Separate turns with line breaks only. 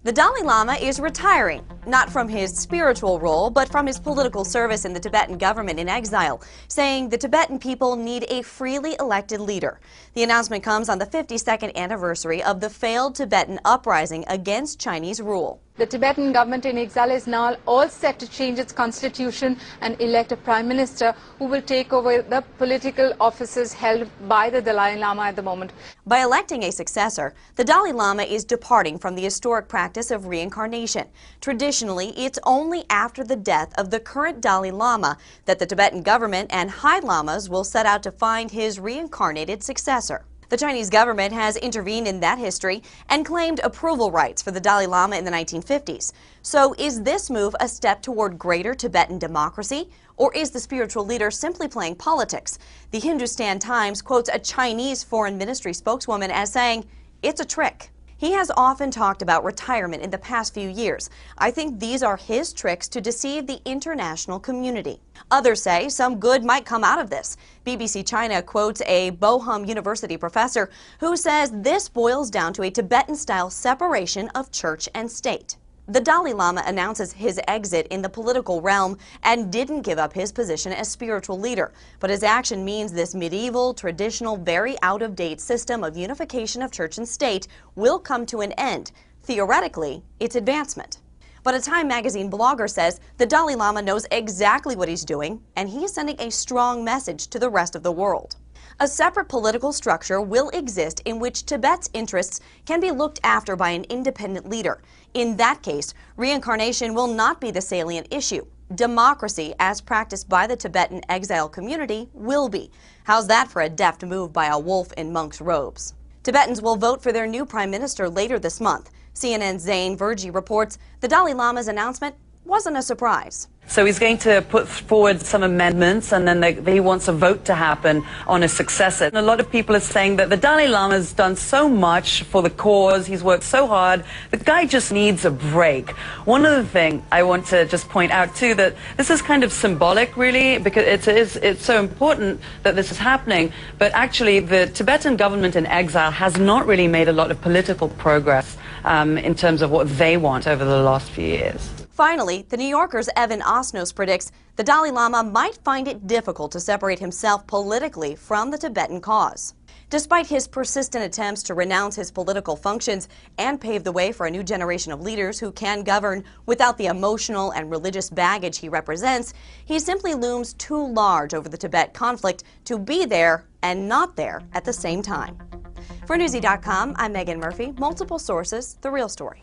The Dalai Lama is retiring, not from his spiritual role, but from his political service in the Tibetan government in exile, saying the Tibetan people need a freely elected leader. The announcement comes on the 52nd anniversary of the failed Tibetan uprising against Chinese rule.
The Tibetan government in exile is now all set to change its constitution and elect a prime minister who will take over the political offices held by the Dalai Lama at the moment.
By electing a successor, the Dalai Lama is departing from the historic practice of reincarnation. Traditionally, it's only after the death of the current Dalai Lama that the Tibetan government and High Lamas will set out to find his reincarnated successor. The Chinese government has intervened in that history and claimed approval rights for the Dalai Lama in the 1950s. So is this move a step toward greater Tibetan democracy? Or is the spiritual leader simply playing politics? The Hindustan Times quotes a Chinese foreign ministry spokeswoman as saying, "It's a trick." He has often talked about retirement in the past few years. I think these are his tricks to deceive the international community. Others say some good might come out of this. BBC China quotes a Bochum University professor who says this boils down to a Tibetan-style separation of church and state. The Dalai Lama announces his exit in the political realm and didn't give up his position as spiritual leader. But his action means this medieval, traditional, very out-of-date system of unification of church and state will come to an end. Theoretically, it's advancement. But a Time magazine blogger says the Dalai Lama knows exactly what he's doing, and he is sending a strong message to the rest of the world. A separate political structure will exist in which Tibet's interests can be looked after by an independent leader. In that case, reincarnation will not be the salient issue. Democracy, as practiced by the Tibetan exile community, will be. How's that for a deft move by a wolf in monk's robes? Tibetans will vote for their new prime minister later this month. CNN's ZHANG reports the Dalai Lama's announcement wasn't a surprise.
So he's going to put forward some amendments, and then he wants a vote to happen on a successor. And a lot of people are saying that the Dalai Lama has done so much for the cause. He's worked so hard. The guy just needs a break. One other thing I want to just point out, too, that this is kind of symbolic, really, because it's so important that this is happening. But actually, the Tibetan government in exile has not really made a lot of political progress in terms of what they want over the last few years.
Finally, the New Yorker's Evan Osnos predicts the Dalai Lama might find it difficult to separate himself politically from the Tibetan cause. Despite his persistent attempts to renounce his political functions and pave the way for a new generation of leaders who can govern without the emotional and religious baggage he represents, he simply looms too large over the Tibet conflict to be there and not there at the same time. For Newsy.com, I'm Megan Murphy. Multiple sources, the real story.